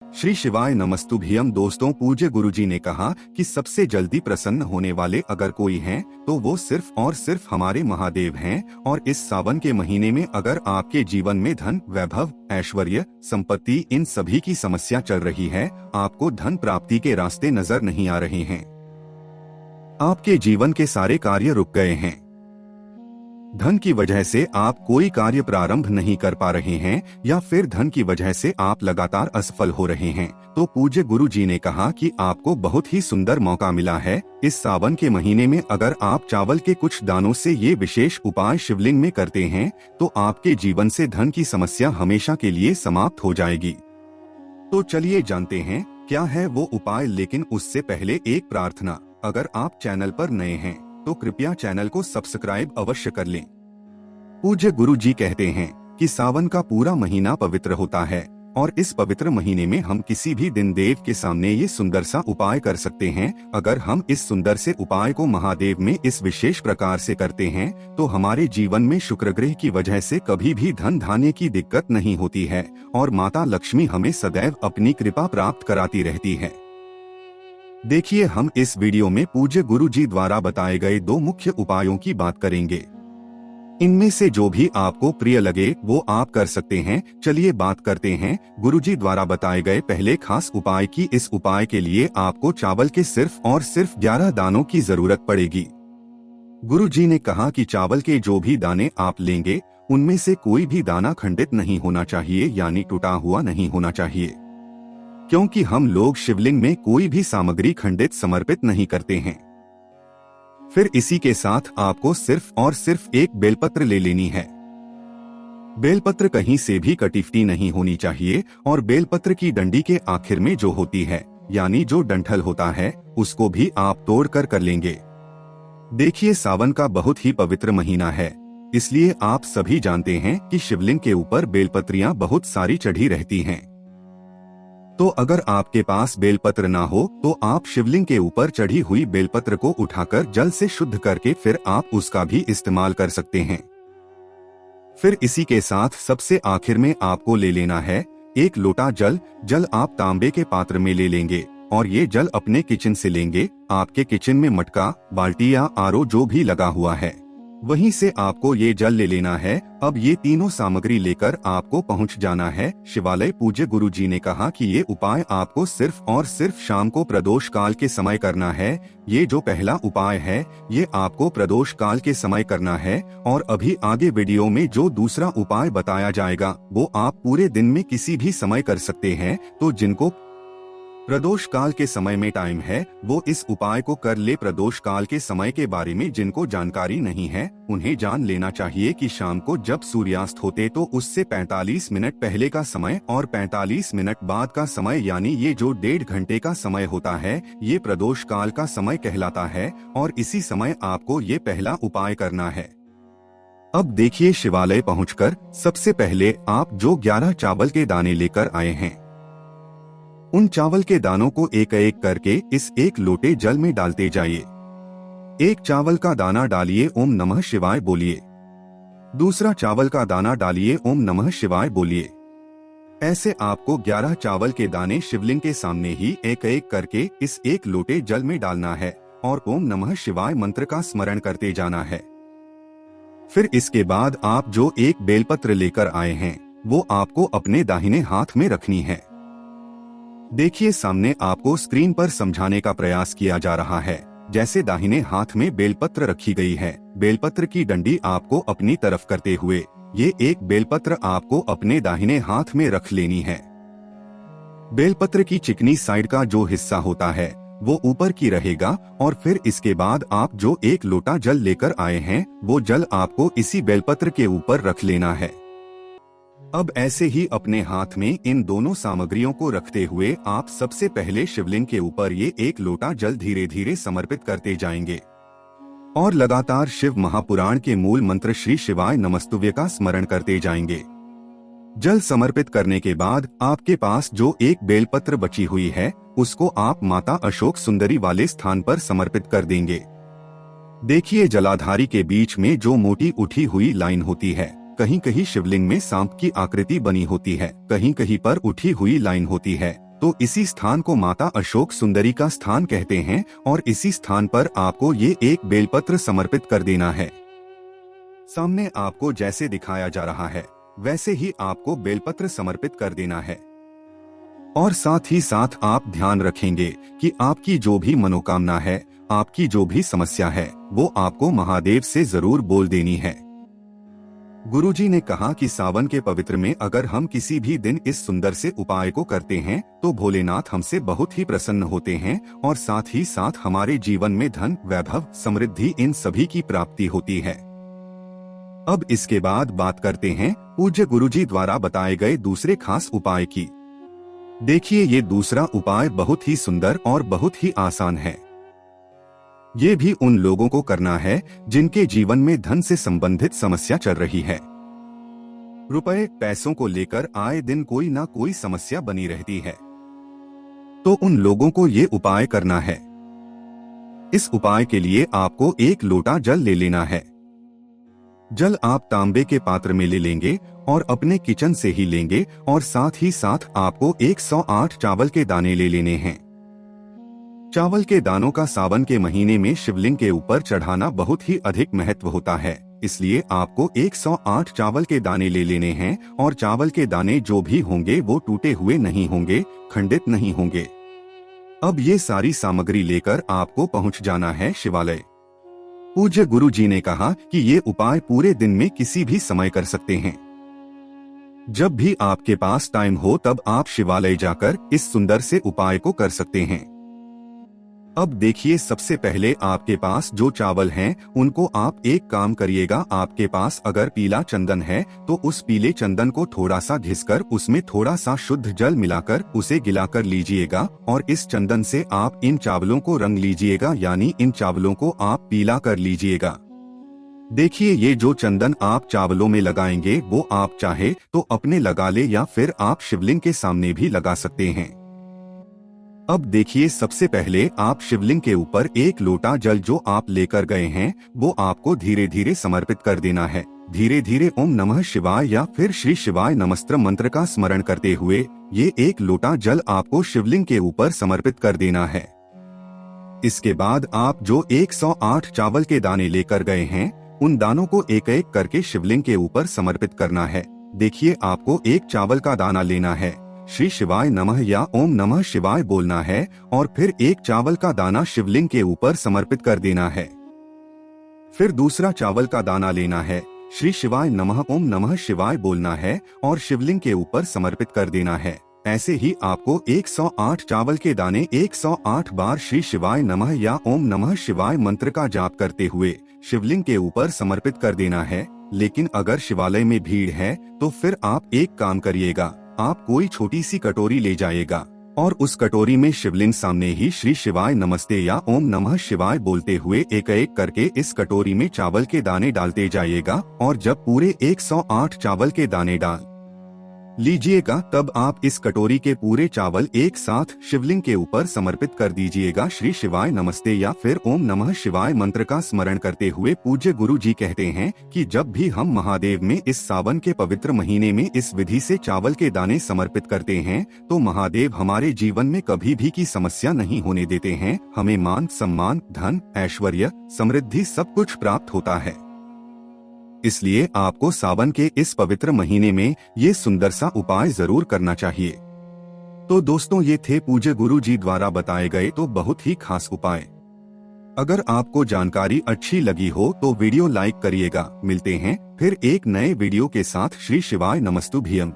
श्री शिवाय नमस्तुभ्यम। दोस्तों, पूज्य गुरुजी ने कहा कि सबसे जल्दी प्रसन्न होने वाले अगर कोई हैं, तो वो सिर्फ और सिर्फ हमारे महादेव हैं। और इस सावन के महीने में अगर आपके जीवन में धन, वैभव, ऐश्वर्य, संपत्ति, इन सभी की समस्या चल रही है, आपको धन प्राप्ति के रास्ते नजर नहीं आ रहे हैं, आपके जीवन के सारे कार्य रुक गए हैं, धन की वजह से आप कोई कार्य प्रारंभ नहीं कर पा रहे हैं, या फिर धन की वजह से आप लगातार असफल हो रहे हैं, तो पूज्य गुरु जी ने कहा कि आपको बहुत ही सुंदर मौका मिला है। इस सावन के महीने में अगर आप चावल के कुछ दानों से ये विशेष उपाय शिवलिंग में करते हैं, तो आपके जीवन से धन की समस्या हमेशा के लिए समाप्त हो जाएगी। तो चलिए जानते हैं क्या है वो उपाय, लेकिन उससे पहले एक प्रार्थना। अगर आप चैनल पर नए हैं तो कृपया चैनल को सब्सक्राइब अवश्य कर लें। पूज्य गुरु जी कहते हैं कि सावन का पूरा महीना पवित्र होता है, और इस पवित्र महीने में हम किसी भी दिन देव के सामने ये सुंदर सा उपाय कर सकते हैं। अगर हम इस सुंदर से उपाय को महादेव में इस विशेष प्रकार से करते हैं, तो हमारे जीवन में शुक्र ग्रह की वजह से कभी भी धन धान्य की दिक्कत नहीं होती है, और माता लक्ष्मी हमें सदैव अपनी कृपा प्राप्त कराती रहती है। देखिए, हम इस वीडियो में पूज्य गुरु जी द्वारा बताए गए 2 मुख्य उपायों की बात करेंगे। इनमें से जो भी आपको प्रिय लगे वो आप कर सकते हैं। चलिए बात करते हैं गुरु जी द्वारा बताए गए पहले खास उपाय की। इस उपाय के लिए आपको चावल के सिर्फ और सिर्फ 11 दानों की जरूरत पड़ेगी। गुरु जी ने कहा कि चावल के जो भी दाने आप लेंगे, उनमें से कोई भी दाना खंडित नहीं होना चाहिए, यानी टूटा हुआ नहीं होना चाहिए, क्योंकि हम लोग शिवलिंग में कोई भी सामग्री खंडित समर्पित नहीं करते हैं। फिर इसी के साथ आपको सिर्फ और सिर्फ एक बेलपत्र ले लेनी है। बेलपत्र कहीं से भी कटी नहीं होनी चाहिए, और बेलपत्र की डंडी के आखिर में जो होती है, यानी जो डंठल होता है, उसको भी आप तोड़ कर लेंगे। देखिए, सावन का बहुत ही पवित्र महीना है, इसलिए आप सभी जानते हैं कि शिवलिंग के ऊपर बेलपत्रियां बहुत सारी चढ़ी रहती हैं। तो अगर आपके पास बेलपत्र ना हो, तो आप शिवलिंग के ऊपर चढ़ी हुई बेलपत्र को उठाकर जल से शुद्ध करके फिर आप उसका भी इस्तेमाल कर सकते हैं। फिर इसी के साथ सबसे आखिर में आपको ले लेना है एक लोटा जल। जल आप तांबे के पात्र में ले लेंगे, और ये जल अपने किचन से लेंगे। आपके किचन में मटका, बाल्टी या आरओ जो भी लगा हुआ है, वहीं से आपको ये जल ले लेना है। अब ये तीनों सामग्री लेकर आपको पहुंच जाना है शिवालय। पूज्य गुरु जी ने कहा कि ये उपाय आपको सिर्फ और सिर्फ शाम को प्रदोष काल के समय करना है। ये जो पहला उपाय है, ये आपको प्रदोष काल के समय करना है, और अभी आगे वीडियो में जो दूसरा उपाय बताया जाएगा, वो आप पूरे दिन में किसी भी समय कर सकते हैं। तो जिनको प्रदोष काल के समय में टाइम है, वो इस उपाय को कर ले। प्रदोष काल के समय के बारे में जिनको जानकारी नहीं है, उन्हें जान लेना चाहिए कि शाम को जब सूर्यास्त होते तो उससे 45 मिनट पहले का समय और 45 मिनट बाद का समय, यानी ये जो 1.5 घंटे का समय होता है, ये प्रदोष काल का समय कहलाता है, और इसी समय आपको ये पहला उपाय करना है। अब देखिए, शिवालय पहुँचकर सबसे पहले आप जो 11 चावल के दाने लेकर आए हैं, उन चावल के दानों को एक एक करके इस एक लोटे जल में डालते जाइए। एक चावल का दाना डालिए, ओम नमः शिवाय बोलिए। दूसरा चावल का दाना डालिए, ओम नमः शिवाय बोलिए। ऐसे आपको 11 चावल के दाने शिवलिंग के सामने ही एक एक करके इस एक लोटे जल में डालना है, और ओम नमः शिवाय मंत्र का स्मरण करते जाना है। फिर इसके बाद आप जो एक बेलपत्र लेकर आए हैं, वो आपको अपने दाहिने हाथ में रखनी है। देखिए, सामने आपको स्क्रीन पर समझाने का प्रयास किया जा रहा है। जैसे दाहिने हाथ में बेलपत्र रखी गई है, बेलपत्र की डंडी आपको अपनी तरफ करते हुए ये एक बेलपत्र आपको अपने दाहिने हाथ में रख लेनी है। बेलपत्र की चिकनी साइड का जो हिस्सा होता है, वो ऊपर की रहेगा, और फिर इसके बाद आप जो एक लोटा जल लेकर आए हैं, वो जल आपको इसी बेलपत्र के ऊपर रख लेना है। अब ऐसे ही अपने हाथ में इन दोनों सामग्रियों को रखते हुए आप सबसे पहले शिवलिंग के ऊपर ये एक लोटा जल धीरे धीरे समर्पित करते जाएंगे, और लगातार शिव महापुराण के मूल मंत्र श्री शिवाय नमस्तुभ्य का स्मरण करते जाएंगे। जल समर्पित करने के बाद आपके पास जो एक बेलपत्र बची हुई है, उसको आप माता अशोक सुंदरी वाले स्थान पर समर्पित कर देंगे। देखिए, जलाधारी के बीच में जो मोटी उठी हुई लाइन होती है, कहीं कहीं शिवलिंग में सांप की आकृति बनी होती है, कहीं कहीं पर उठी हुई लाइन होती है, तो इसी स्थान को माता अशोक सुंदरी का स्थान कहते हैं और इसी स्थान पर आपको ये एक बेलपत्र समर्पित कर देना है। सामने आपको जैसे दिखाया जा रहा है वैसे ही आपको बेलपत्र समर्पित कर देना है। और साथ ही साथ आप ध्यान रखेंगे कि आपकी जो भी मनोकामना है, आपकी जो भी समस्या है, वो आपको महादेव से जरूर बोल देनी है। गुरुजी ने कहा कि सावन के पवित्र में अगर हम किसी भी दिन इस सुंदर से उपाय को करते हैं तो भोलेनाथ हमसे बहुत ही प्रसन्न होते हैं और साथ ही साथ हमारे जीवन में धन, वैभव, समृद्धि इन सभी की प्राप्ति होती है। अब इसके बाद बात करते हैं पूज्य गुरुजी द्वारा बताए गए दूसरे खास उपाय की। देखिए, ये दूसरा उपाय बहुत ही सुंदर और बहुत ही आसान है। ये भी उन लोगों को करना है जिनके जीवन में धन से संबंधित समस्या चल रही है। रुपए पैसों को लेकर आए दिन कोई ना कोई समस्या बनी रहती है, तो उन लोगों को ये उपाय करना है। इस उपाय के लिए आपको 1 लोटा जल ले लेना है। जल आप तांबे के पात्र में ले लेंगे और अपने किचन से ही लेंगे और साथ ही साथ आपको 108 चावल के दाने ले लेने हैं। चावल के दानों का सावन के महीने में शिवलिंग के ऊपर चढ़ाना बहुत ही अधिक महत्व होता है, इसलिए आपको 108 चावल के दाने ले लेने हैं और चावल के दाने जो भी होंगे वो टूटे हुए नहीं होंगे, खंडित नहीं होंगे। अब ये सारी सामग्री लेकर आपको पहुंच जाना है शिवालय। पूज्य गुरु जी ने कहा कि ये उपाय पूरे दिन में किसी भी समय कर सकते हैं। जब भी आपके पास टाइम हो तब आप शिवालय जाकर इस सुंदर से उपाय को कर सकते हैं। अब देखिए, सबसे पहले आपके पास जो चावल हैं उनको आप एक काम करिएगा, आपके पास अगर पीला चंदन है तो उस पीले चंदन को थोड़ा सा घिसकर उसमें थोड़ा सा शुद्ध जल मिलाकर उसे गिलाकर लीजिएगा और इस चंदन से आप इन चावलों को रंग लीजिएगा, यानी इन चावलों को आप पीला कर लीजिएगा। देखिए, ये जो चंदन आप चावलों में लगाएंगे वो आप चाहे तो अपने लगा ले या फिर आप शिवलिंग के सामने भी लगा सकते हैं। अब देखिए, सबसे पहले आप शिवलिंग के ऊपर 1 लोटा जल जो आप लेकर गए हैं वो आपको धीरे धीरे समर्पित कर देना है। धीरे धीरे ओम नमः शिवाय या फिर श्री शिवाय नमस्त्र मंत्र का स्मरण करते हुए ये 1 लोटा जल आपको शिवलिंग के ऊपर समर्पित कर देना है। इसके बाद आप जो 108 चावल के दाने लेकर गए हैं उन दानों को एक एक करके शिवलिंग के ऊपर समर्पित करना है। देखिए, आपको 1 चावल का दाना लेना है, श्री शिवाय नमः या ओम नमः शिवाय बोलना है और फिर 1 चावल का दाना शिवलिंग के ऊपर समर्पित कर देना है। फिर दूसरा चावल का दाना लेना है, श्री शिवाय नमः ओम नमः शिवाय बोलना है और शिवलिंग के ऊपर समर्पित कर देना है। ऐसे ही आपको 108 चावल के दाने 108 बार श्री शिवाय नमः या ओम नमः शिवाय मंत्र का जाप करते हुए शिवलिंग के ऊपर समर्पित कर देना है। लेकिन अगर शिवालय में भीड़ है तो फिर आप एक काम करिएगा, आप कोई छोटी सी कटोरी ले जाइएगा और उस कटोरी में शिवलिंग सामने ही श्री शिवाय नमस्ते या ओम नमः शिवाय बोलते हुए एक एक करके इस कटोरी में चावल के दाने डालते जाइएगा और जब पूरे 108 चावल के दाने डाल लीजिएगा तब आप इस कटोरी के पूरे चावल एक साथ शिवलिंग के ऊपर समर्पित कर दीजिएगा। श्री शिवाय नमस्ते या फिर ओम नमः शिवाय मंत्र का स्मरण करते हुए पूज्य गुरु जी कहते हैं कि जब भी हम महादेव में इस सावन के पवित्र महीने में इस विधि से चावल के दाने समर्पित करते हैं तो महादेव हमारे जीवन में कभी भी की समस्या नहीं होने देते हैं। हमें मान सम्मान, धन, ऐश्वर्य, समृद्धि सब कुछ प्राप्त होता है। इसलिए आपको सावन के इस पवित्र महीने में ये सुंदर सा उपाय जरूर करना चाहिए। तो दोस्तों, ये थे पूज्य गुरु जी द्वारा बताए गए तो बहुत ही खास उपाय। अगर आपको जानकारी अच्छी लगी हो तो वीडियो लाइक करिएगा। मिलते हैं फिर एक नए वीडियो के साथ। श्री शिवाय नमस्तुभ्यम।